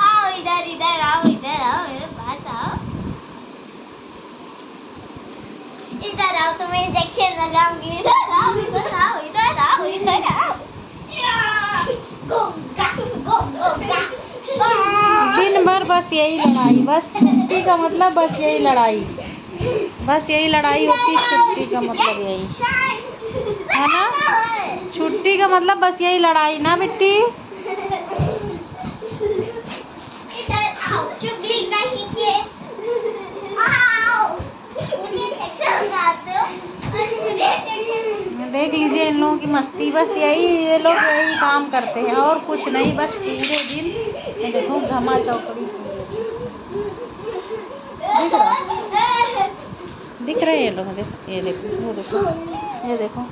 आओ इधर इधर आओ, इधर आओ, मेरे पास आओ, इधर आओ, तुम्हें इंजेक्शन लगाऊंगी। इधर आओ, इधर आओ, इधर आओ, इधर आओ। गोगा, गोगा, दिन भर बस यही लड़ाई, बस छुट्टी का मतलब बस यही लड़ाई, बस यही लड़ाई होती है। छुट्टी का मतलब यही है ना, छुट्टी का मतलब बस यही लड़ाई ना बिट्टी। इधर आओ, चुगली नहीं के आओ, मुझे इंजेक्शन लगा दो, मुझे इंजेक्शन। देख लीजिए इन लोगों की मस्ती, बस यही, ये लोग यही काम करते हैं और कुछ नहीं, बस पूरे दिन ये देखो धमा चौकड़ी दिख रहा, दिख रहे हैं ये लोग, देखो ये देखो, ये देखो, ये देखो।